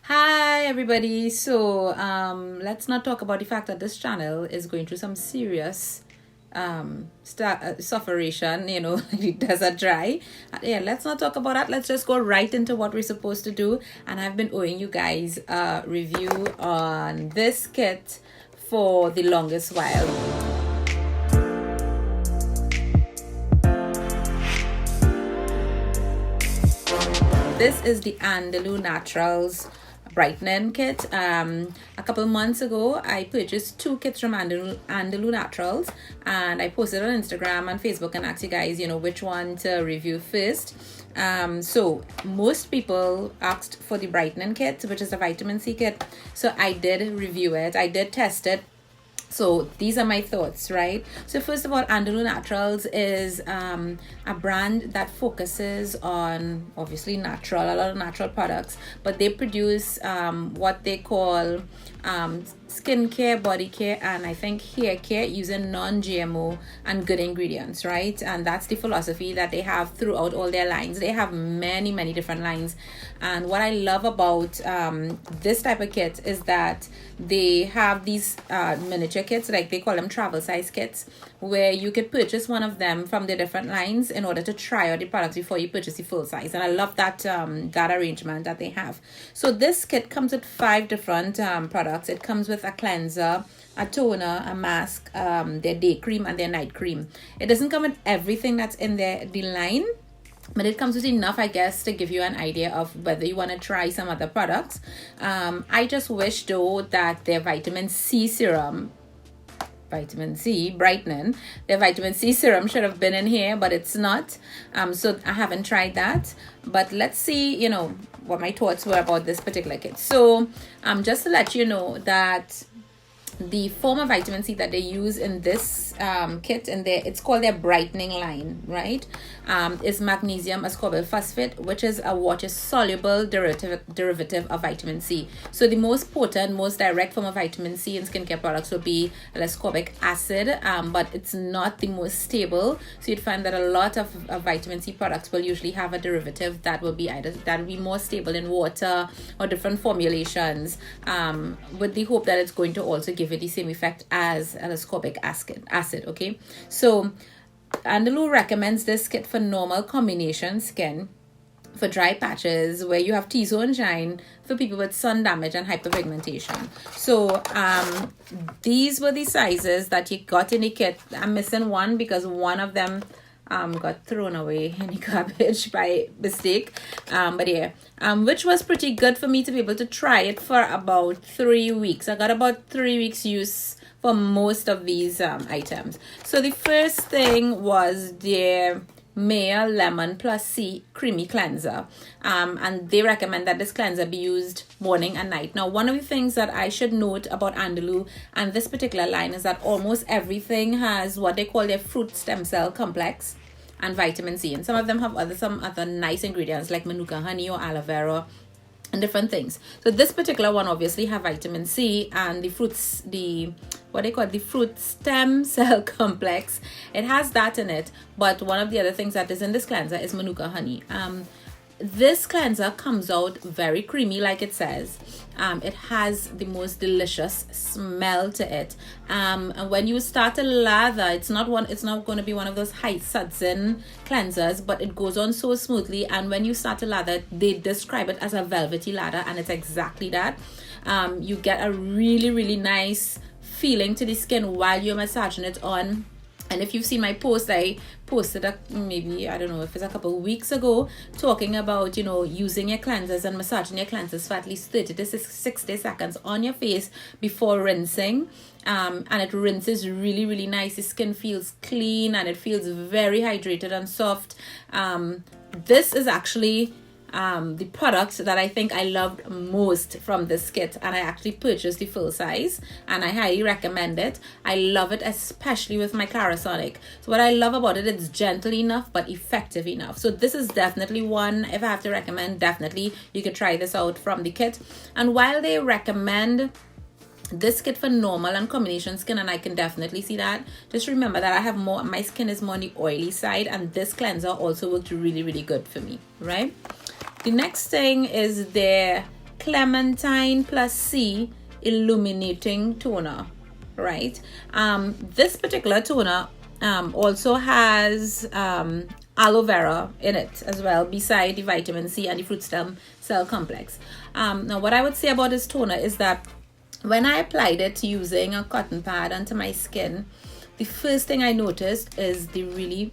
Hi everybody. So let's not talk about the fact that this channel is going through some serious sufferation, the desert dry. Yeah, let's not talk about that. Let's just go right into what we're supposed to do. And I've been owing you guys a review on this kit for the longest while. This is the Andalou Naturals Brightening kit. A couple months ago, I purchased 2 kits from Andalou Naturals, and I posted on Instagram and Facebook and asked you guys, which one to review first. So most people asked for the Brightening kit, which is a vitamin C kit. So I did review it. I did test it. So these are my thoughts, right? So first of all, Andalou Naturals is a brand that focuses on obviously a lot of natural products, but they produce what they call skincare, body care, and I think hair care using non-GMO and good ingredients, right? And that's the philosophy that they have throughout all their lines. They have many different lines, and what I love about this type of kit is that they have these miniature kits, like they call them travel size kits, where you could purchase one of them from the different lines in order to try out the products before you purchase the full size. And I love that that arrangement that they have. So this kit comes with 5 different products. It comes with a cleanser, a toner, a mask, their day cream, and their night cream. It doesn't come with everything that's in the line, but it comes with enough, I guess, to give you an idea of whether you want to try some other products. I just wish though that their vitamin C serum, vitamin C brightening, their vitamin C serum should have been in here, but it's not. So I haven't tried that, but let's see what my thoughts were about this particular kit. So just to let you know that the form of vitamin C that they use in this kit, and it's called their brightening line, right, is magnesium ascorbyl phosphate, which is a water soluble derivative of vitamin C. So the most potent, most direct form of vitamin C in skincare products would be ascorbic acid, but it's not the most stable. So you'd find that a lot of vitamin C products will usually have a derivative that will be more stable in water or different formulations, with the hope that it's going to also give it the same effect as ascorbic acid. Okay, so Andalou recommends this kit for normal combination skin, for dry patches where you have T-zone shine, for people with sun damage and hyperpigmentation. So these were the sizes that you got in the kit. I'm missing one because one of them got thrown away in the garbage by mistake, but yeah, which was pretty good for me to be able to try it for about 3 weeks. I got about 3 weeks use for most of these items. So the first thing was their Maya Lemon Plus C Creamy Cleanser, and they recommend that this cleanser be used morning and night. Now, one of the things that I should note about Andalou and this particular line is that almost everything has what they call their fruit stem cell complex and vitamin C, and some of them have some other nice ingredients like manuka honey or aloe vera and different things. So this particular one obviously have vitamin C and the fruit stem cell complex. It has that in it, but one of the other things that is in this cleanser is manuka honey. This cleanser comes out very creamy, like it says. It has the most delicious smell to it. And when you start to lather, it's not going to be one of those high sudsing cleansers, but it goes on so smoothly. And when you start to lather, they describe it as a velvety lather, and it's exactly that. You get a really nice feeling to the skin while you're massaging it on. And if you've seen my post, I posted maybe, I don't know if it's a couple of weeks ago, talking about, using your cleansers and massaging your cleansers for at least 30 to 60 seconds on your face before rinsing. And it rinses really nice. The skin feels clean and it feels very hydrated and soft. This is actually the product that I think I loved most from this kit, and I actually purchased the full size, and I highly recommend it. I love it, especially with my Clarisonic. So what I love about it, it's gentle enough but effective enough. So this is definitely one, if I have to recommend, definitely you could try this out from the kit. And while they recommend this kit for normal and combination skin, and I can definitely see that, just remember that my skin is more on the oily side, and this cleanser also worked really good for me, right? The next thing is their Clementine plus C Illuminating Toner, right? This particular toner also has aloe vera in it as well, beside the vitamin C and the fruit stem cell complex. Now what I would say about this toner is that when I applied it using a cotton pad onto my skin, the first thing I noticed is the really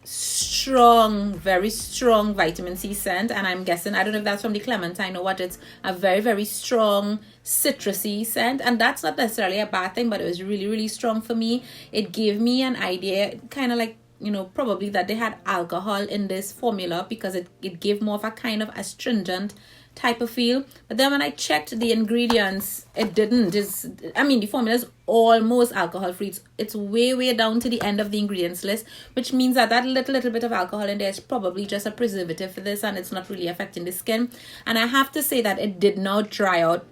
strong, very strong vitamin C scent. And I'm guessing, I don't know if that's from the Clementine or what, it's a very, very strong citrusy scent. And that's not necessarily a bad thing, but it was really, really strong for me. It gave me an idea, kind of like, you know, probably that they had alcohol in this formula, because it gave more of a kind of astringent type of feel. But then when I checked the ingredients, it didn't. The formula is almost alcohol free. It's way down to the end of the ingredients list, which means that little bit of alcohol in there is probably just a preservative for this, and it's not really affecting the skin. And I have to say that it did not dry out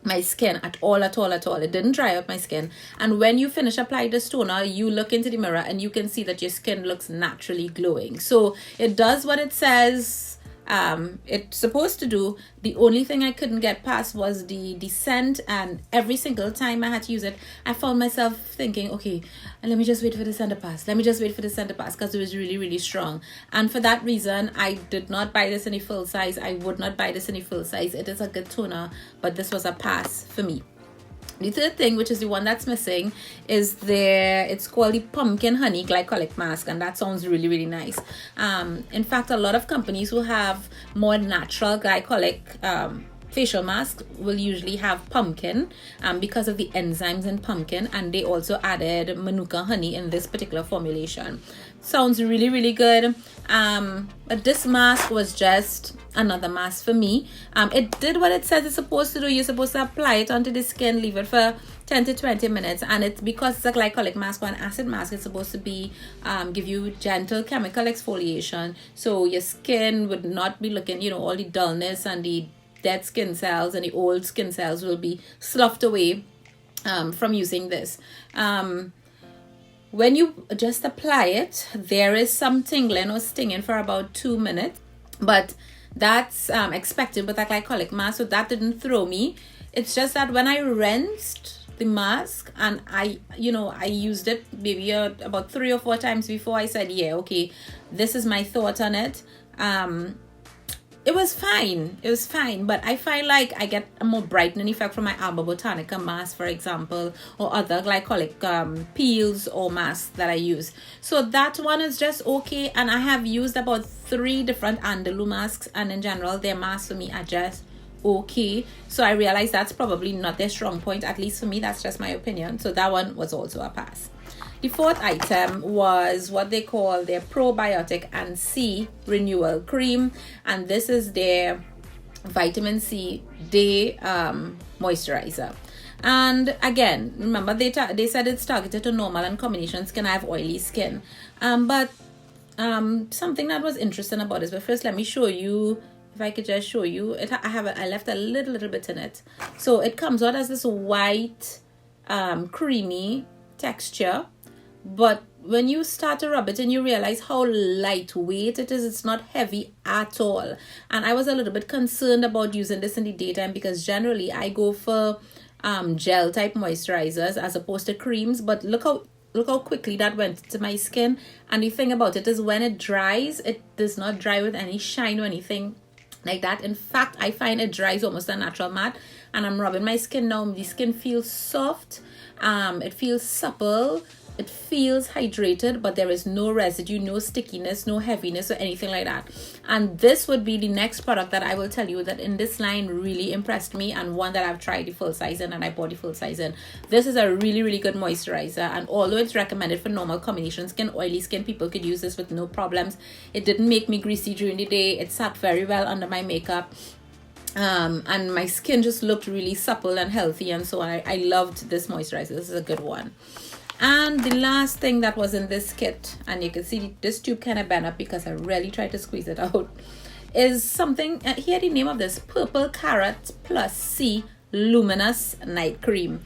my skin at all. It didn't dry out my skin. And when you finish applying this toner, you look into the mirror and you can see that your skin looks naturally glowing. So it does what it says it's supposed to do. The only thing I couldn't get past was the scent, and every single time I had to use it, I found myself thinking, okay, let me just wait for the scent to pass, because it was really strong. And for that reason, I did not buy this in a full size. I would not buy this in a full size. It is a good toner, but this was a pass for me. The third thing, which is the one that's missing, is it's called the Pumpkin Honey Glycolic Mask, and that sounds really nice. In fact, a lot of companies who have more natural glycolic facial masks will usually have pumpkin because of the enzymes in pumpkin, and they also added manuka honey in this particular formulation. Sounds really good. But this mask was just another mask for me. It did what it says it's supposed to do. You're supposed to apply it onto the skin, leave it for 10 to 20 minutes, and it's because it's a glycolic mask or an acid mask, it's supposed to be give you gentle chemical exfoliation, so your skin would not be looking, all the dullness and the dead skin cells and the old skin cells will be sloughed away from using this. When you just apply it, there is some tingling or stinging for about 2 minutes, but that's expected with a glycolic mask, so that didn't throw me. It's just that when I rinsed the mask and I used it maybe about 3 or 4 times before I said, yeah, okay, this is my thought on it. It was fine, but I find like I get a more brightening effect from my Alba Botanica mask, for example, or other glycolic peels or masks that I use. So that one is just okay, and I have used about 3 different Andalou masks, and in general their masks for me are just okay. So I realized that's probably not their strong point, at least for me. That's just my opinion. So that one was also a pass. The fourth item was what they call their Probiotic and C Renewal Cream, and this is their Vitamin C Day Moisturizer. And again, remember they said it's targeted to normal and combination skin. I have oily skin, but something that was interesting about this. But first, let me show you. If I could just show you it, I left a little bit in it, so it comes out as this white, creamy texture. But when you start to rub it and you realize how lightweight it is, it's not heavy at all. And I was a little bit concerned about using this in the daytime, because generally I go for gel type moisturizers as opposed to creams. But look how quickly that went to my skin. And the thing about it is, when it dries, it does not dry with any shine or anything like that. In fact, I find it dries almost a natural matte. And I'm rubbing my skin now. The skin feels soft. It feels supple. It feels hydrated, but there is no residue, no stickiness, no heaviness or anything like that. And this would be the next product that I will tell you that in this line really impressed me, and one that I've tried the full size in and I bought the full size in. This is a really good moisturizer, and although it's recommended for normal combination skin, oily skin people could use this with no problems. It didn't make me greasy during the day. It sat very well under my makeup. And my skin just looked really supple and healthy, and so I loved this moisturizer. This is a good one. And the last thing that was in this kit, and you can see this tube kind of bent up because I really tried to squeeze it out, is something, here the name of this, Purple Carrot Plus C Luminous Night Cream.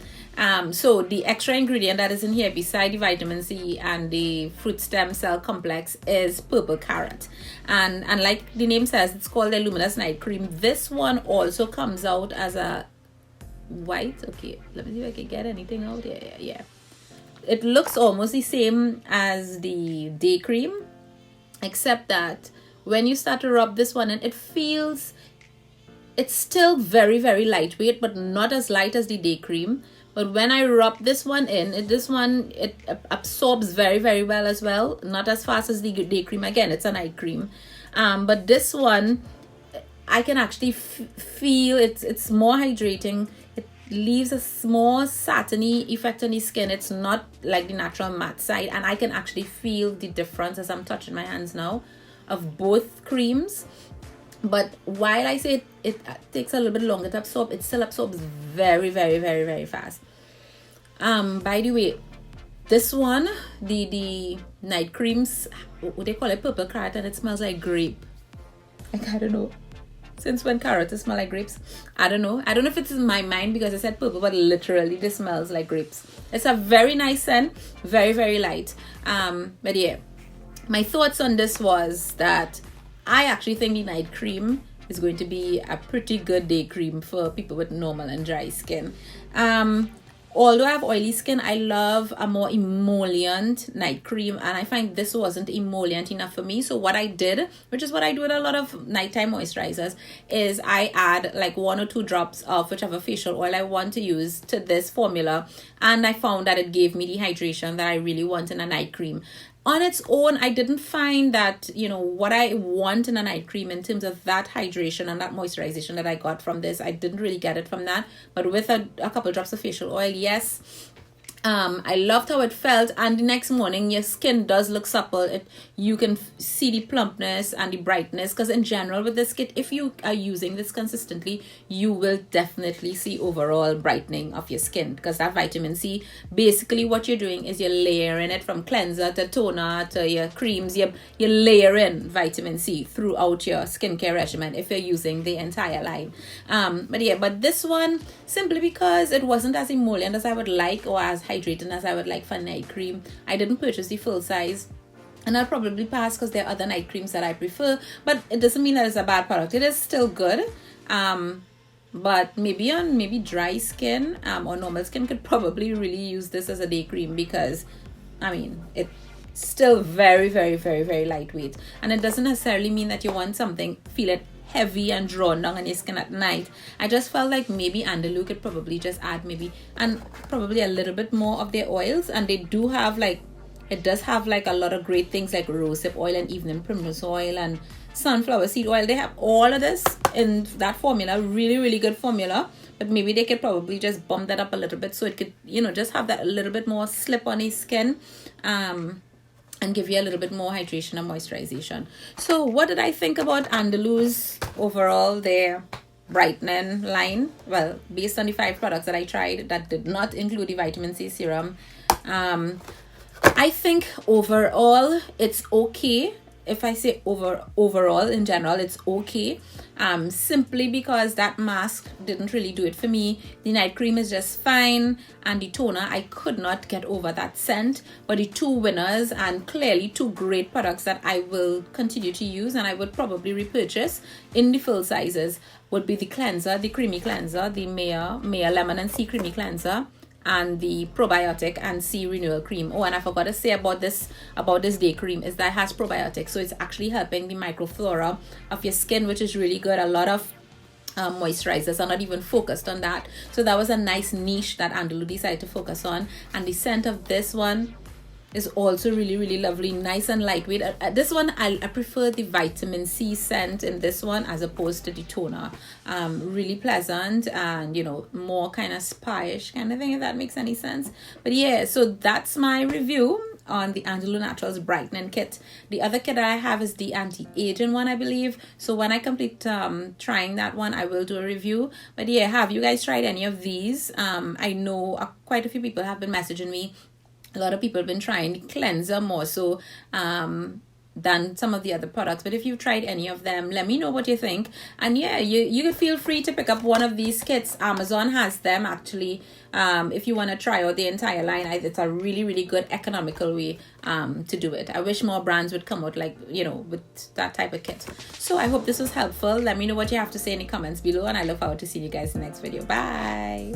So the extra ingredient that is in here beside the vitamin C and the fruit stem cell complex is purple carrot. And like the name says, it's called the Luminous Night Cream. This one also comes out as a white. Okay, let me see if I can get anything out. Yeah. It looks almost the same as the day cream, except that when you start to rub this one in, it's still very, very lightweight, but not as light as the day cream. But when I rub this one in, it absorbs very, very well as well. Not as fast as the day cream. Again, it's a night cream. But this one, I can actually feel it's more hydrating. It leaves a small satiny effect on the skin. It's not like the natural matte side. And I can actually feel the difference as I'm touching my hands now of both creams. But while I say it takes a little bit longer to absorb, it still absorbs very, very, very, very fast. By the way, this one, the night creams, what they call it, purple carrot, and it smells like grape. Like, I don't know. Since when carrots smell like grapes? I don't know. I don't know if it's in my mind because I said purple, but literally this smells like grapes. It's a very nice scent, very, very light. But yeah, my thoughts on this was that I actually think the night cream is going to be a pretty good day cream for people with normal and dry skin. Although I have oily skin, I love a more emollient night cream, and I find this wasn't emollient enough for me. So what I did, which is what I do with a lot of nighttime moisturizers, is I add like 1 or 2 drops of whichever facial oil I want to use to this formula, and I found that it gave me the hydration that I really want in a night cream. On its own, I didn't find that, what I want in a night cream in terms of that hydration and that moisturization that I got from this. I didn't really get it from that. But with a couple drops of facial oil, yes. I loved how it felt, and the next morning your skin does look supple. You can see the plumpness and the brightness, because in general with this kit, if you are using this consistently, you will definitely see overall brightening of your skin, because that vitamin C, basically what you're doing is you're layering it from cleanser to toner to your creams. You're layering vitamin C throughout your skincare regimen if you're using the entire line. But this one, simply because it wasn't as emollient as I would like, or as hydrating as I would like for night cream, I didn't purchase the full size, and I'll probably pass because there are other night creams that I prefer. But it doesn't mean that it's a bad product. It is still good, but maybe on dry skin or normal skin could probably really use this as a day cream, because it's still very, very, very, very lightweight, and it doesn't necessarily mean that you want something feel it heavy and drawn down on your skin at night. I just felt like maybe Andalou could probably just add probably a little bit more of their oils, and they do have it does have a lot of great things like rosehip oil and evening primrose oil and sunflower seed oil. They have all of this in that formula, really, really good formula. But maybe they could probably just bump that up a little bit so it could, just have that a little bit more slip on his skin. And give you a little bit more hydration and moisturization. So what did I think about Andalou's overall, their brightening line? Well, based on the 5 products that I tried that did not include the vitamin C serum, I think overall it's okay. If I say overall in general, it's okay. Simply because that mask didn't really do it for me. The night cream is just fine, and the toner, I could not get over that scent. But the 2 winners, and clearly 2 great products that I will continue to use and I would probably repurchase in the full sizes, would be the cleanser, the creamy cleanser, the Maya Lemon and C Creamy Cleanser, and the probiotic and C renewal cream. Oh, and I forgot to say about this day cream is that it has probiotics, so it's actually helping the microflora of your skin, which is really good. A lot of moisturizers are not even focused on that, so that was a nice niche that Andalou decided to focus on. And the scent of this one is also really, really lovely, nice and lightweight. This one, I prefer the vitamin C scent in this one as opposed to the toner. Really pleasant and, more kind of spa-ish kind of thing, if that makes any sense. But yeah, so that's my review on the Andalou Naturals Brightening Kit. The other kit that I have is the anti-aging one, I believe. So when I complete trying that one, I will do a review. But yeah, have you guys tried any of these? I know quite a few people have been messaging me. A lot of people have been trying the cleanser more so. than some of the other products. But if you've tried any of them, let me know what you think. And yeah, you can feel free to pick up one of these kits. Amazon has them actually. If you want to try out the entire line, it's a really good economical way to do it. I wish more brands would come out like, you know, with that type of kit. So I hope this was helpful. Let me know what you have to say in the comments below, and I look forward to seeing you guys in the next video. Bye.